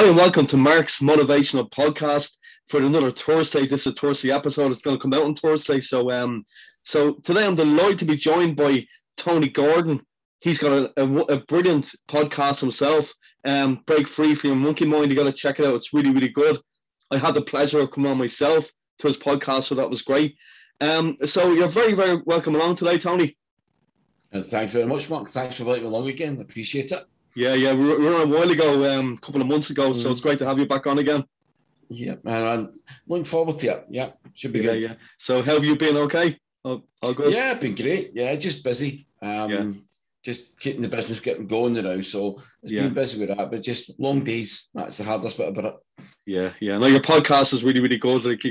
Hi and welcome to Mark's Motivational Podcast for another Thursday. This is a Thursday episode. It's going to come out on Thursday. So today I'm delighted to be joined by Tony Gordon. He's got a brilliant podcast himself. Break Free from Your Monkey Mind. You got to check it out. It's really, really good. I had the pleasure of coming on myself to his podcast, so that was great. So you're very, very welcome along today, Tony. And thanks very much, Mark. Thanks for inviting me along again. I appreciate it. Yeah, we were on a while ago, a couple of months ago, so it's great to have you back on again. Yeah, and I'm looking forward to it. Yeah, should be good. Yeah. So how have you been? Okay? All good? Yeah, been great. Yeah, just busy. Just keeping the business getting going now. So it's been busy with that, but just long days. That's the hardest bit about it. Yeah. No, your podcast is really, really good. Like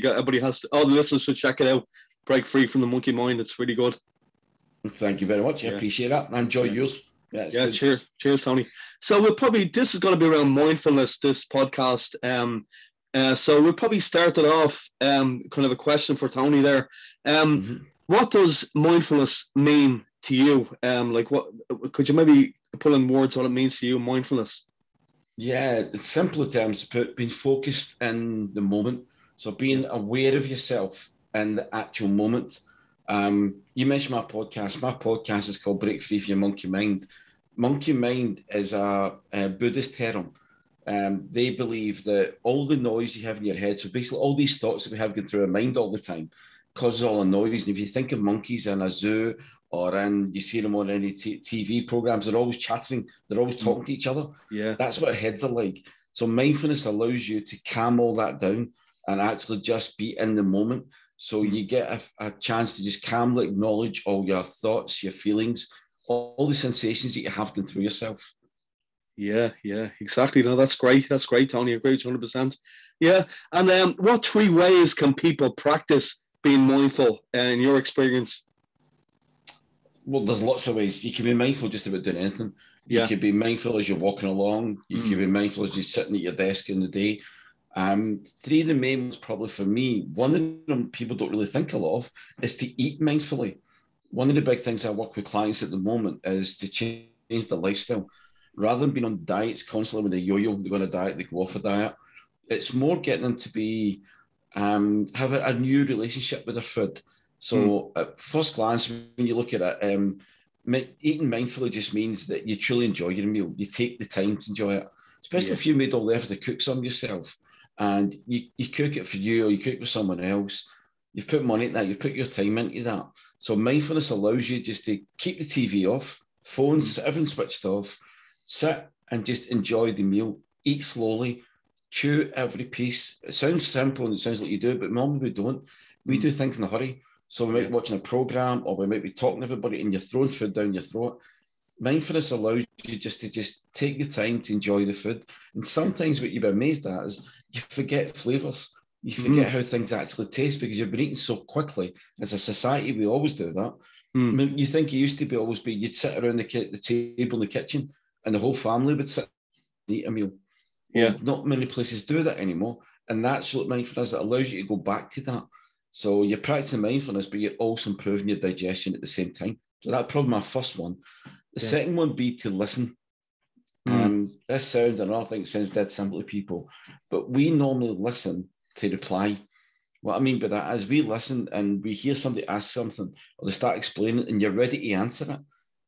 all the listeners should check it out. Break Free from the Monkey Mind. It's really good. Thank you very much. I appreciate that. I enjoy yours. Yeah, cheers, Tony. So this is going to be around mindfulness, this podcast. So we'll probably start it off kind of a question for Tony there. What does mindfulness mean to you? What could you maybe put in words what it means to you, mindfulness? Yeah, in simpler terms, being focused in the moment. So being aware of yourself in the actual moment. You mentioned my podcast. My podcast is called Break Free from Your Monkey Mind. Monkey mind is a Buddhist term. They believe that all the noise you have in your head, so basically all these thoughts that we have going through our mind all the time, causes all the noise. And if you think of monkeys in a zoo or you see them on any TV programs, they're always chattering, they're always talking to each other. Yeah, that's what our heads are like. So mindfulness allows you to calm all that down and actually just be in the moment. So you get a chance to just calmly acknowledge all your thoughts, your feelings, all the sensations that you have going through yourself. Yeah, exactly. No, that's great. That's great, Tony. I agree 100%. Yeah. And what 3 ways can people practice being mindful in your experience? Well, there's lots of ways. You can be mindful just about doing anything. You could be mindful as you're walking along. You could be mindful as you're sitting at your desk in the day. 3 of the main ones probably for me, one of them people don't really think a lot of, is to eat mindfully. One of the big things I work with clients at the moment is to change the lifestyle. Rather than being on diets constantly when they yo-yo, they go on a diet, they go off a diet. It's more getting them to be, have a new relationship with their food. So at first glance, when you look at it, eating mindfully just means that you truly enjoy your meal. You take the time to enjoy it, especially if you made all the effort to cook some yourself. And you cook it for you or you cook it for someone else. You've put money into that. You've put your time into that. So mindfulness allows you just to keep the TV off, phones, everything switched off, sit and just enjoy the meal, eat slowly, chew every piece. It sounds simple and it sounds like you do, but normally we don't. We do things in a hurry. So we might be watching a program or we might be talking to everybody and you're throwing food down your throat. Mindfulness allows you just to take the time to enjoy the food. And sometimes what you'll be amazed at is you forget flavors. You forget how things actually taste because you've been eating so quickly. As a society, we always do that. I mean, you think it used to be you'd sit around the table in the kitchen and the whole family would sit and eat a meal. Yeah. Well, not many places do that anymore. And that's what mindfulness allows you to go back to that. So you're practicing mindfulness, but you're also improving your digestion at the same time. So that's probably my first one. The second one would be to listen. This sounds, and I think it sounds dead simple to people, but we normally listen to reply. What I mean by that is we listen and we hear somebody ask something or they start explaining and you're ready to answer it.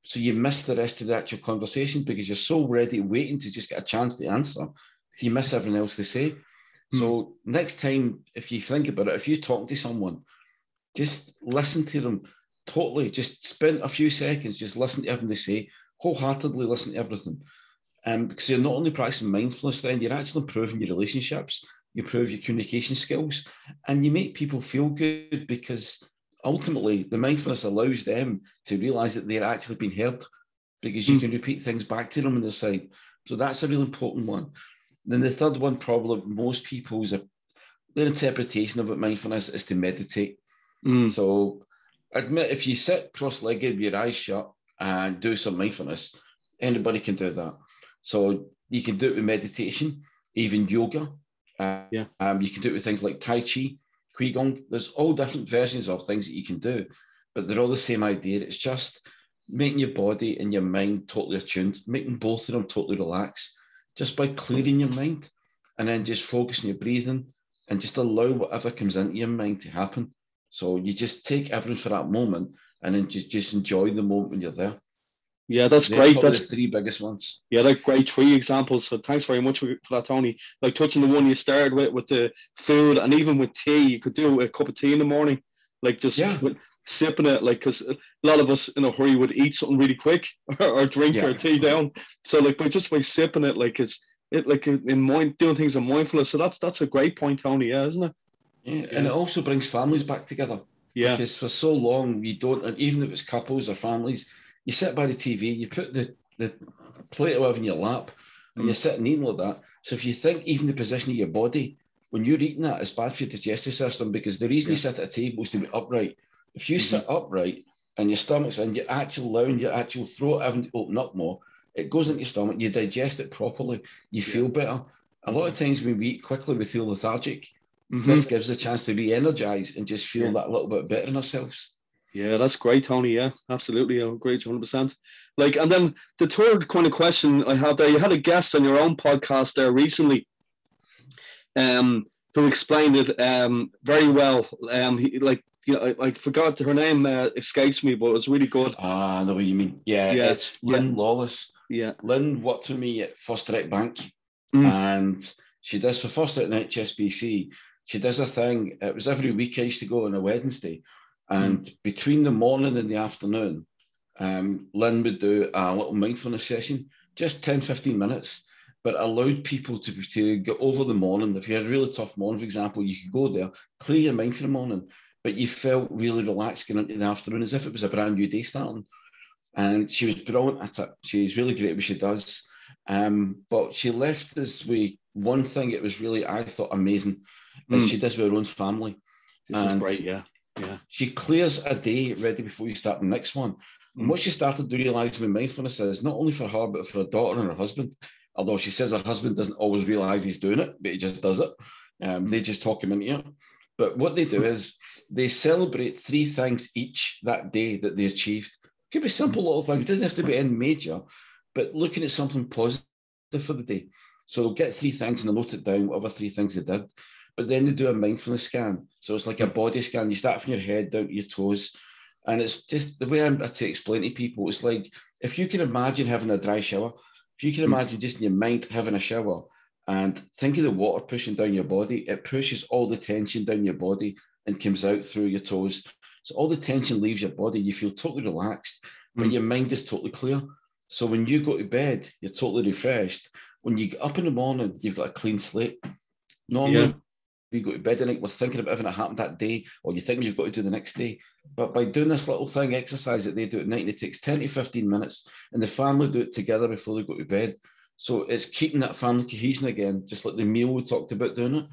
So you miss the rest of the actual conversation because you're so ready waiting to just get a chance to answer. You miss everything else they say. So next time, if you think about it, if you talk to someone, just listen to them totally. Just spend a few seconds, just listen to everything they say, wholeheartedly listen to everything. Because you're not only practicing mindfulness then, you're actually improving your relationships, you improve your communication skills, and you make people feel good because ultimately the mindfulness allows them to realize that they're actually being heard because you can repeat things back to them on their side. So that's a really important one. Then the third one, probably most people's their interpretation of it, mindfulness, is to meditate. So admit if you sit cross-legged with your eyes shut and do some mindfulness, anybody can do that. So you can do it with meditation, even yoga. You can do it with things like Tai Chi, Qigong. There's all different versions of things that you can do, but they're all the same idea. It's just making your body and your mind totally attuned, making both of them totally relax, just by clearing your mind. and then just focus on your breathing and just allow whatever comes into your mind to happen. So you just take everything for that moment and then just enjoy the moment when you're there. Yeah, that's They're great. probably That's the three biggest ones. Yeah, like great 3 examples. So thanks very much for that, Tony. Like touching the one you started with the food, and even with tea, you could do a cup of tea in the morning, like just sipping it, like, because a lot of us in a hurry would eat something really quick or drink our tea down. So like by sipping it, like doing things in mindfulness. So that's a great point, Tony. Yeah, isn't it? Yeah, and it also brings families back together. Yeah, because for so long you don't, and even if it's couples or families, you sit by the TV, you put the plate of whatever in your lap, and you're sitting eating like that. So if you think even the position of your body when you're eating that is bad for your digestive system, because the reason you sit at a table is to be upright. If you sit upright and your stomach's in, you're actually allowing your actual throat having to open up more. It goes into your stomach, you digest it properly, you feel better. A lot of times when we eat quickly, we feel lethargic. This gives a chance to re-energize and just feel that little bit better in ourselves. Yeah, that's great, Tony. Yeah, absolutely. I agree 100%. Like, and then the third kind of question I have there, you had a guest on your own podcast there recently, who explained it very well. I forgot her name, escapes me, but it was really good. I know what you mean. Yeah, it's Lynn Lawless. Yeah, Lynn worked with me at First Direct Bank, and she does for First Direct and HSBC. She does a thing. It was every week I used to go on a Wednesday. And between the morning and the afternoon, Lynn would do a little mindfulness session, just 10, 15 minutes, but allowed people to get over the morning. If you had a really tough morning, for example, you could go there, clear your mind for the morning, but you felt really relaxed going into the afternoon as if it was a brand new day starting. And she was brilliant at it. She's really great at what she does. But she left us with one thing that was really, I thought, amazing, is she does with her own family. This is great, yeah. She clears a day ready before you start the next one. And what she started to realise with mindfulness is not only for her, but for her daughter and her husband. Although she says her husband doesn't always realise he's doing it, but he just does it. They just talk him into it. But what they do is they celebrate 3 things each that day that they achieved. It could be simple little things. It doesn't have to be any major, but looking at something positive for the day. So they'll get 3 things and they'll note it down, whatever 3 things they did. But then they do a mindfulness scan. So it's like a body scan. You start from your head down to your toes. And it's just the way I to explain to people, it's like if you can imagine having a dry shower, if you can imagine just in your mind having a shower and think of the water pushing down your body, it pushes all the tension down your body and comes out through your toes. So all the tension leaves your body. You feel totally relaxed, but your mind is totally clear. So when you go to bed, you're totally refreshed. When you get up in the morning, you've got a clean slate. Normally, we go to bed at night, we're thinking about everything that happened that day, or you think you've got to do the next day. But by doing this little thing, exercise that they do at night, and it takes 10 to 15 minutes, and the family do it together before they go to bed. So it's keeping that family cohesion again, just like the meal we talked about doing it.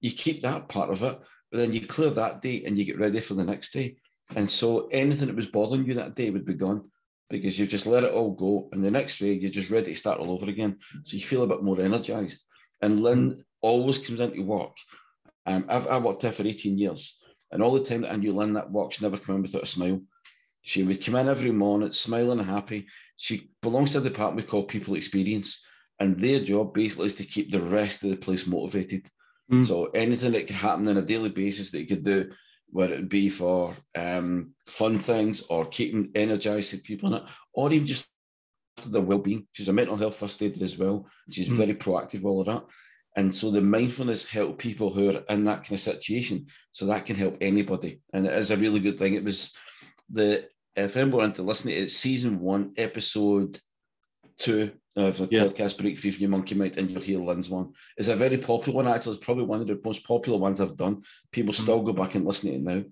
You keep that part of it, but then you clear that day and you get ready for the next day. And so anything that was bothering you that day would be gone because you've just let it all go. And the next day, you're just ready to start all over again. So you feel a bit more energized. And Lynn always comes into work. I worked there for 18 years, and all the time that I knew Lynn that work, she never came in without a smile. She would come in every morning, smiling and happy. She belongs to the department we call people experience, and their job basically is to keep the rest of the place motivated. So anything that could happen on a daily basis that you could do, whether it be for fun things or keeping energized people in it, or even just their well-being. She's a mental health first aider as well. She's very proactive with all of that. And so the mindfulness help people who are in that kind of situation. So that can help anybody. And it is a really good thing. It was if anyone wanted to listen to it, it's season 1, episode 2 of the podcast Break Free from Your Monkey Mind, and you'll hear Lynn's one. It's a very popular one, actually. It's probably one of the most popular ones I've done. People still go back and listen to it now.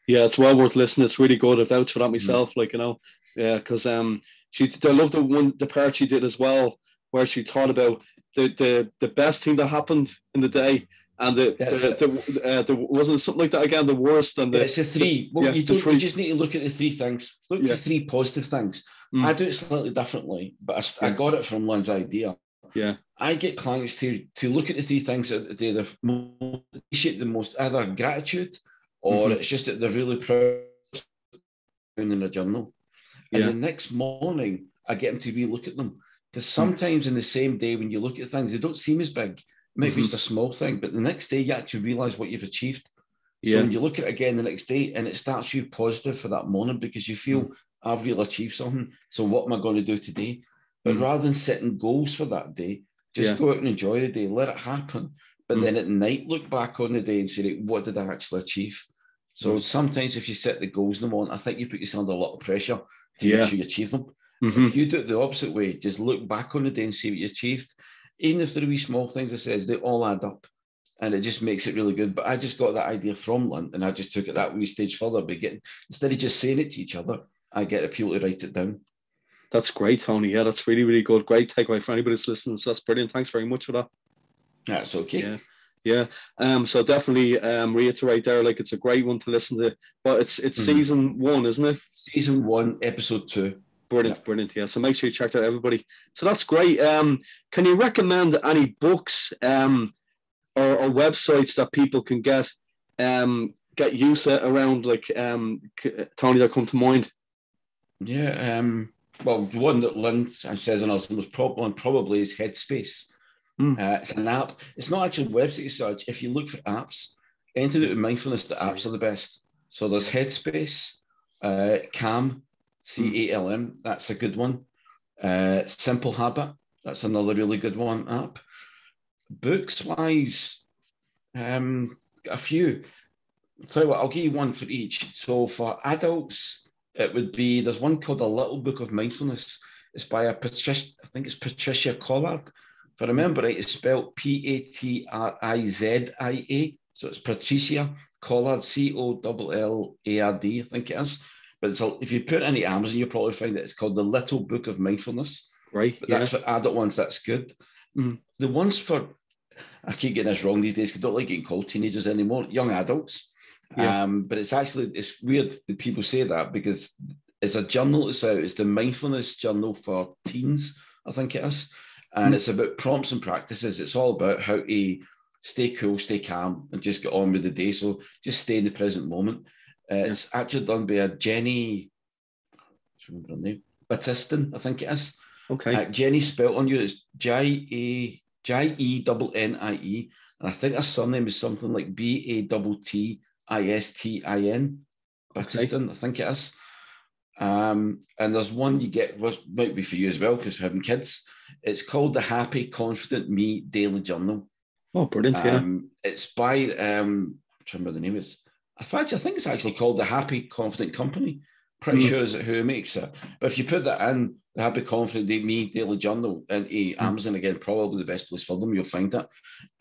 Yeah, it's well worth listening. It's really good. I've vouched for that myself, because I love the part she did as well, where she thought about the best thing that happened in the day, and the wasn't something like that again, the worst, and it's the 3. You just need to look at the 3 things. Look at the 3 positive things. I do it slightly differently, but I got it from Lynn's idea. I get clients to look at the 3 things that they appreciate the most, either gratitude or it's just that they're really proud in a journal. And the next morning, I get them to re-look at them. Because sometimes in the same day, when you look at things, they don't seem as big. Maybe it's a small thing, but the next day you actually realize what you've achieved. So Yeah. when you look at it again the next day, and it starts you positive for that morning, because you feel, I've really achieved something. So what am I going to do today? But rather than setting goals for that day, just go out and enjoy the day, let it happen. But then at night, look back on the day and say, what did I actually achieve? So sometimes if you set the goals in the morning, I think you put yourself under a lot of pressure to make sure you achieve them. If you do it the opposite way, just look back on the day and see what you achieved. Even if they're wee small things, it says, they all add up. And it just makes it really good. But I just got that idea from Lynn, and I just took it that wee stage further. But instead of just saying it to each other, I get people to write it down. That's great, Tony. Yeah, that's really, really good. Great takeaway for anybody that's listening. So that's brilliant. Thanks very much for that. That's okay. Yeah. So definitely reiterate there, like, it's a great one to listen to. But it's season 1, isn't it? Season 1, episode 2. Brilliant. Yeah. So make sure you check that out, everybody. So that's great. Can you recommend any books or websites that people can get use around, like, Tony, that come to mind? Yeah. Well, the one that Lynn says in us most probably is Headspace. It's an app. It's not actually a website search. If you look for apps, anything to do with mindfulness, the apps are the best. So there's Headspace, Calm, CALM. That's a good one. Simple Habit. That's another really good one. App. Books wise, a few. I'll tell you what, I'll give you one for each. So for adults, it would be, there's one called A Little Book of Mindfulness. It's by Patrizia, I think it's Patrizia Collard. If I remember right, it's spelled Patrizia. So it's Patrizia Collard, Collard, I think it is. But if you put it into Amazon, you'll probably find that it's called The Little Book of Mindfulness. Right. But that's for adult ones, that's good. The ones for, I keep getting this wrong these days because I don't like getting called teenagers anymore, young adults. But it's weird that people say that, because it's a journal that's out. It's the Mindfulness Journal for teens, I think it is. And it's about prompts and practices. It's all about how to stay cool, stay calm, and just get on with the day. So just stay in the present moment. It's actually done by a Jennie, I don't remember her name, Battistin, I think it is. Okay. Jennie spelt on you is Jennie, and I think her surname is something like Battistin. Battistin, I think it is. And there's one you get, which might be for you as well, because you're having kids. It's called the Happy Confident Me Daily Journal. Oh, brilliant! It's by I'm trying to remember the name is. I think it's actually called the Happy Confident Company. Pretty sure is who makes it. But if you put that in, the Happy Confident Me Daily Journal, into Amazon, again, probably the best place for them, you'll find it.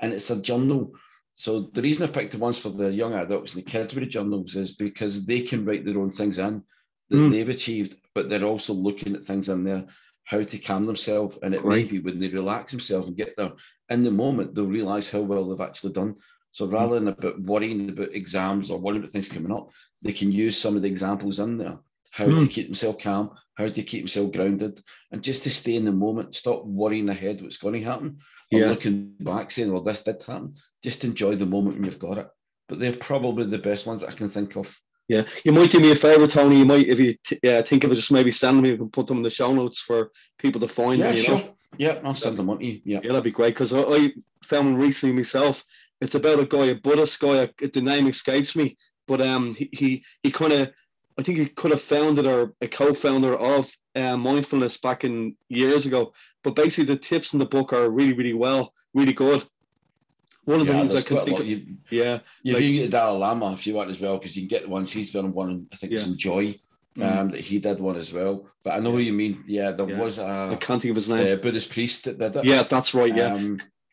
And it's a journal. So the reason I picked the ones for the young adults and the kids with the journals is because they can write their own things in that they've achieved, but they're also looking at things in there, how to calm themselves. And it may be when they relax themselves and get there in the moment, they'll realize how well they've actually done. So rather than about worrying about exams or worrying about things coming up, they can use some of the examples in there, how to keep themselves calm, how to keep themselves grounded, and just to stay in the moment, stop worrying ahead what's going to happen, or looking back saying, well, this did happen. Just enjoy the moment when you've got it. But they're probably the best ones that I can think of. Yeah, you might do me a favor, Tony. You might, if you think of it, just maybe send me. You can put them in the show notes for people to find. Yeah, sure. Yeah, I'll send them on to you. Yeah, that'd be great, because I found one recently myself. It's about a guy, a Buddhist guy. The name escapes me, but he kind of, I think he could have founded or a co-founder of mindfulness back in years ago. But basically, the tips in the book are really good. One of the things I can think of, you can get Dalai Lama if you want as well, because you can get the ones he's done one. I think it's Enjoy, that he did one as well. But I know what you mean. Yeah, there was I can't think of his name. Buddhist priest that did it. Yeah, that's right.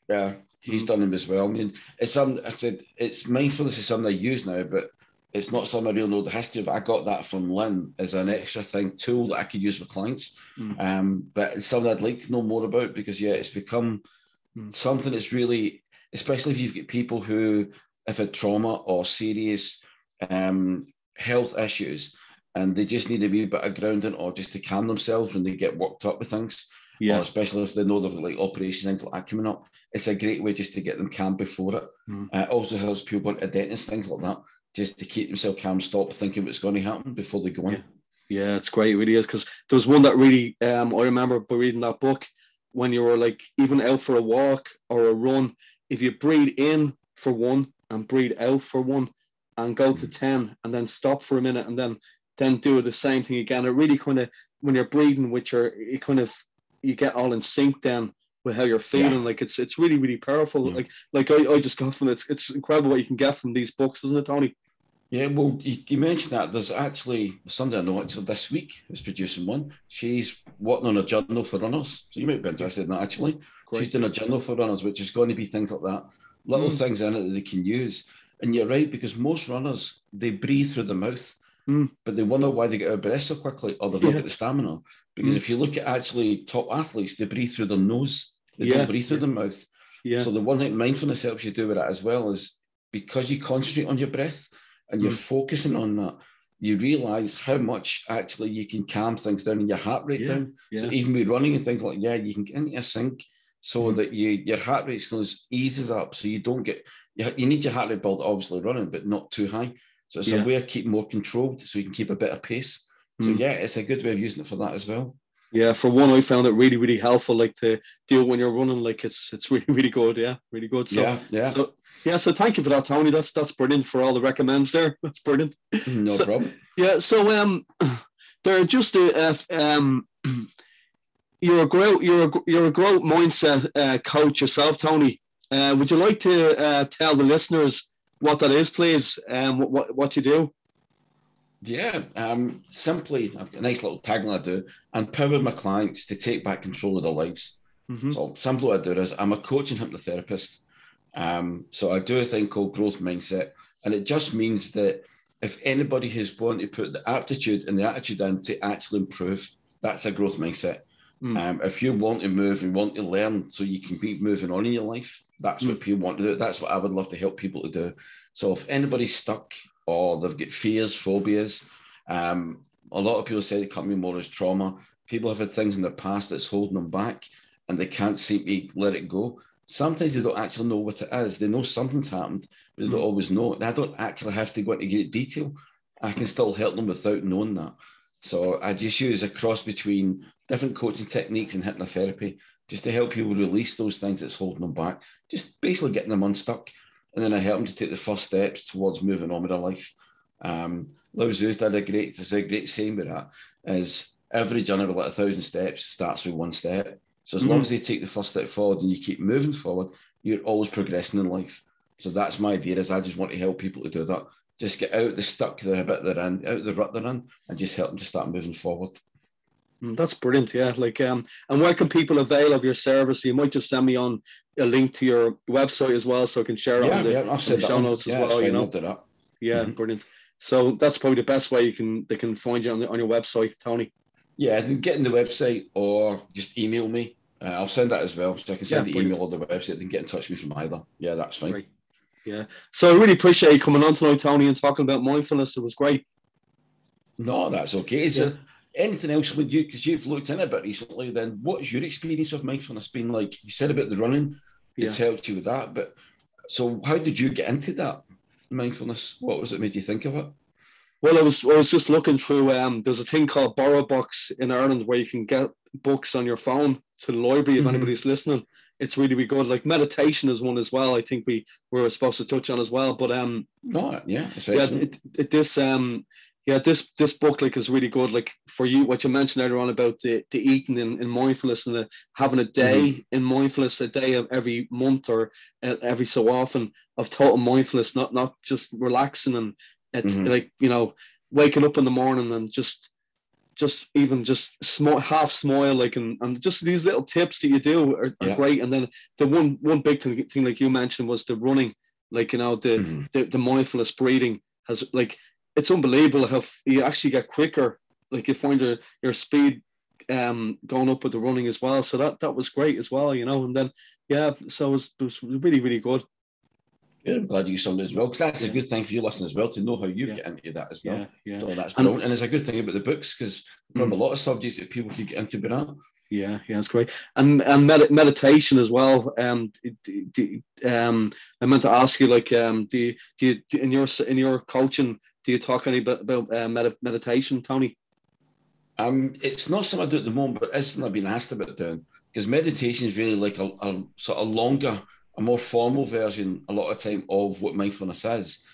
Yeah, he's done them as well. I mean, it's something. I said it's mindfulness is something I use now, but it's not something I really know the history of. I got that from Lynn as an extra tool that I could use for clients. But it's something I'd like to know more about, because it's become something that's really, especially if you've got people who have had trauma or serious health issues, and they just need a wee bit of grounding or just to calm themselves when they get worked up with things. Or especially if they know they've got like operations, things like that coming up. It's a great way just to get them calm before it. It also helps people into dentists, things like that, just to keep themselves calm, stop thinking what's going to happen before they go in. Yeah, it's great. It really is, because there was one that really, I remember by reading that book, when you were like even out for a walk or a run, if you breathe in for 1 and breathe out for 1 and go to 10 and then stop for a minute and then do the same thing again. It really kind of, when you're breathing with you get all in sync then with how you're feeling. Yeah. Like it's really, really powerful. Yeah. Like I just got from it's incredible what you can get from these books, isn't it, Tony? Yeah, well, you mentioned that. There's actually somebody I know actually this week who's producing one. She's working on a journal for runners. So you might be interested in that, actually. Great. She's doing a journal for runners, which is going to be things like that. Little things in it that they can use. And you're right, because most runners, they breathe through the mouth, but they wonder why they get out of breath so quickly, or they've not got the stamina. Because if you look at actually top athletes, they breathe through their nose. They don't breathe through the mouth. Yeah. So the one thing mindfulness helps you do with that as well is, because you concentrate on your breath and you're focusing on that, you realize how much actually you can calm things down and your heart rate down. So even with running and things like, you can get into a sync so that your heart rate eases up. So you don't get, you need your heart rate built, obviously running, but not too high. So it's a way of keeping more controlled so you can keep a better pace. So it's a good way of using it for that as well. Yeah, for one, I found it really, really helpful, like to do it when you're running. Like it's really, really good. Yeah, really good. So, So thank you for that, Tony. That's brilliant for all the recommends there. That's brilliant. No problem. Yeah. So they're just you're a growth mindset coach yourself, Tony. Would you like to tell the listeners what that is, please? What you do? Yeah, simply, I've got a nice little tagline I do: empower my clients to take back control of their lives. So simply what I do is, I'm a coach and hypnotherapist. So I do a thing called growth mindset, and it just means that if anybody who's going to put the aptitude and the attitude in to actually improve, that's a growth mindset. If you want to move and want to learn so you can be moving on in your life, that's what people want to do. That's what I would love to help people to do. So if anybody's stuck or they've got fears, phobias, a lot of people say they come in more as trauma. People have had things in their past that's holding them back and they can't seem to let it go. Sometimes they don't actually know what it is. They know something's happened, but they don't always know. And I don't actually have to go into great detail. I can still help them without knowing that. So I just use a cross between different coaching techniques and hypnotherapy just to help people release those things that's holding them back, just basically getting them unstuck. And then I help them to take the first steps towards moving on with their life. Lao Tzu's there's a great saying with that, is every journey with 1,000 steps starts with one step. So as long as they take the first step forward and you keep moving forward, you're always progressing in life. So that's my idea, is I just want to help people to do that. Just get out the stuck they're in, out the rut they're in, and just help them to start moving forward. That's brilliant, yeah. Like, and where can people avail of your service? You might just send me on a link to your website as well, so I can share it on the show notes as well. You know, yeah, brilliant. So that's probably the best way they can find you on your website, Tony. Yeah, they can get in the website or just email me. I'll send that as well, so I can send the email or the website. They can get in touch with me from either. Yeah, that's fine. Great. Yeah. So I really appreciate you coming on tonight, Tony, and talking about mindfulness. It was great. No, that's okay. Is there anything else with you, because you've looked in a bit recently, then what's your experience of mindfulness been like? You said about the running, it's helped you with that, but so how did you get into that mindfulness? What was it made you think of it? Well, I was just looking through, there's a thing called Borrow Box in Ireland where you can get books on your phone to the library if anybody's listening. It's really, really good. Like meditation is one as well. I think we were supposed to touch on as well, but this book like is really good. Like for you, what you mentioned earlier on about the eating in mindfulness and having a day in mindfulness, a day of every month or every so often of total mindfulness, not just relaxing and like, you know, waking up in the morning and just half smile, like, and just these little tips that you do are great. And then the one big thing like you mentioned was the running, like, you know, the mindfulness breathing has, like, it's unbelievable how you actually get quicker. Like you find your speed going up with the running as well. So that was great as well, you know. And then so it was really, really good. Good. I'm glad you saw it as well, because that's a good thing for you listeners as well, to know how you get into that as well. So that's brilliant. And it's a good thing about the books, because there are a lot of subjects that people could get into with that. Yeah, that's great. And meditation as well. I meant to ask you, like, do you in your coaching, do you talk any bit about meditation, Tony? It's not something I do at the moment, but it's something I've been asked about doing, because meditation is really like a sort of longer a more formal version a lot of time of what mindfulness is.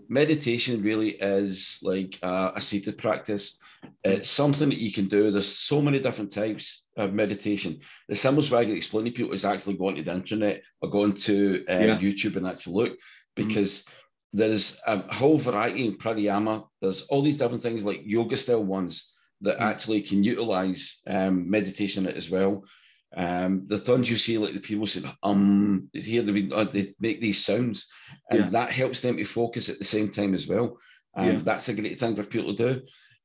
Meditation really is like a seated practice. It's something that you can do. There's so many different types of meditation. The simplest way I can explain to people is actually going to the internet or going to YouTube and actually look, because there's a whole variety in pranayama. There's all these different things like yoga style ones that actually can utilize meditation in it as well. The ones you see, like the people say, they make these sounds, and that helps them to focus at the same time as well. And that's a great thing for people to do.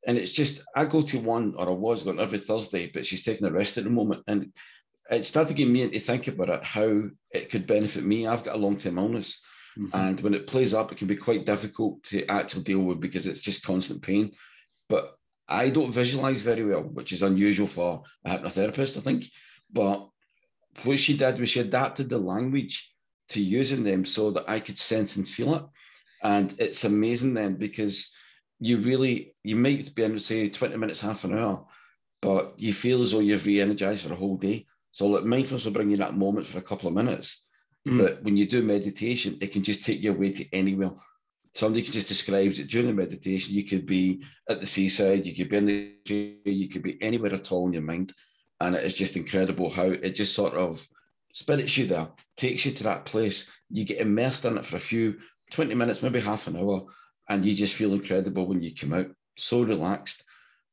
And it's just, I go to one, or I was going every Thursday, but she's taking a rest at the moment. And it started getting me to think about it, how it could benefit me. I've got a long-term illness. And when it plays up, it can be quite difficult to actually deal with because it's just constant pain. But I don't visualize very well, which is unusual for a hypnotherapist, I think. But what she did was she adapted the language to using them so that I could sense and feel it. And it's amazing then, because you might be able to say 20 minutes, half an hour, but you feel as though you've re-energized for a whole day. So like mindfulness will bring you that moment for a couple of minutes. But when you do meditation, it can just take you away to anywhere. Somebody can just describe it during the meditation. You could be at the seaside, you could be in the tree, you could be anywhere at all in your mind. And it is just incredible how it just sort of spirits you there, takes you to that place. You get immersed in it for a few 20 minutes, maybe half an hour, and you just feel incredible when you come out, so relaxed.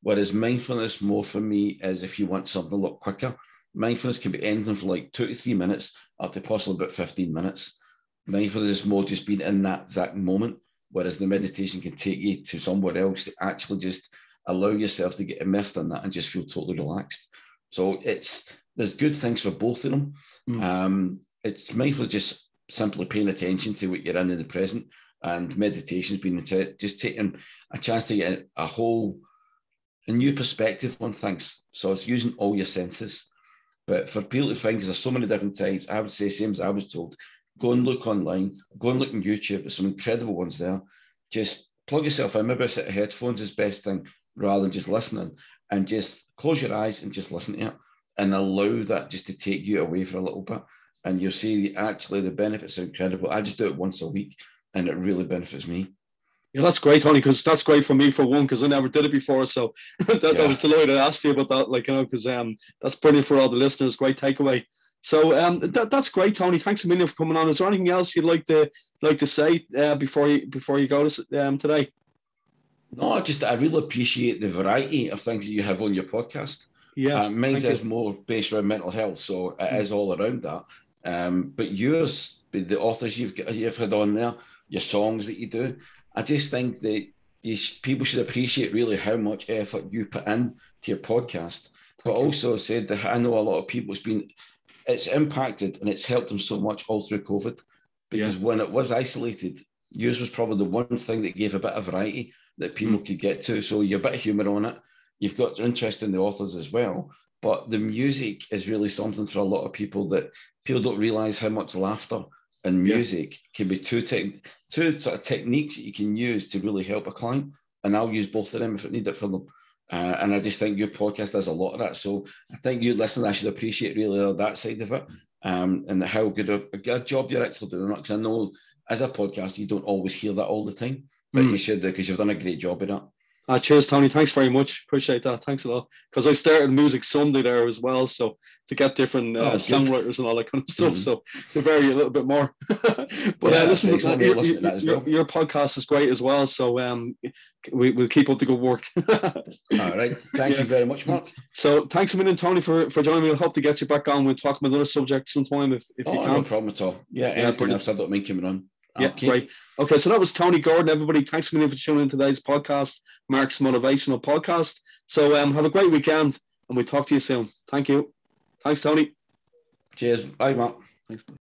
Whereas mindfulness more for me is if you want something a lot quicker. Mindfulness can be anything from like 2 to 3 minutes up to possibly about 15 minutes. Mindfulness is more just being in that exact moment, whereas the meditation can take you to somewhere else to actually just allow yourself to get immersed in that and just feel totally relaxed. So there's good things for both of them. It's mindfulness just simply paying attention to what you're in the present, and meditation has been just taking a chance to get a new perspective on things. So it's using all your senses. But for people to find, because there's so many different types, I would say, same as I was told, go and look online, go and look on YouTube. There's some incredible ones there. Just plug yourself in. Maybe a set of headphones is the best thing, rather than just listening. And just close your eyes and just listen to it, and allow that just to take you away for a little bit. And you'll see the benefits are incredible. I just do it once a week, and it really benefits me. Yeah, that's great, Tony, because that's great for me, for one, because I never did it before. So I was delighted I asked you about that, because that's brilliant for all the listeners. Great takeaway. So that's great, Tony. Thanks a million for coming on. Is there anything else you'd like to say before you go today? No, I really appreciate the variety of things that you have on your podcast. Yeah, mine is more based around mental health, so it is all around that. But yours, the authors you've had on there, your songs that you do, I just think that people should appreciate really how much effort you put in to your podcast. But also said that I know a lot of people, it's impacted and it's helped them so much all through COVID, because when it was isolated, yours was probably the one thing that gave a bit of variety that people could get to. So you're a bit of humour on it. You've got interest in the authors as well. But the music is really something for a lot of people that people don't realise how much laughter and music can be two sort of techniques that you can use to really help a client. And I'll use both of them if I need it for them. And I just think your podcast does a lot of that. So I think you listeners, I should appreciate really that side of it, and how good a job you're actually doing it. Because I know as a podcast, you don't always hear that all the time, but you should do, because you've done a great job of that. Cheers, Tony. Thanks very much. Appreciate that. Thanks a lot. Because I started Music Sunday there as well, so to get different songwriters and all that kind of stuff, so to vary a little bit more. But listen, your podcast is great as well, so we'll keep up the good work. All right. Thank you very much, Mark. So thanks a million, Tony, for joining me. I hope to get you back on. We'll talk about another subject sometime if you can. No problem at all. Anything else, I don't mind coming on. Great. Okay, so that was Tony Gordon, everybody. Thanks a million for tuning in today's podcast, Mark's Motivational Podcast. So have a great weekend, and we'll talk to you soon. Thank you. Thanks, Tony. Cheers. Bye, Mark. Thanks.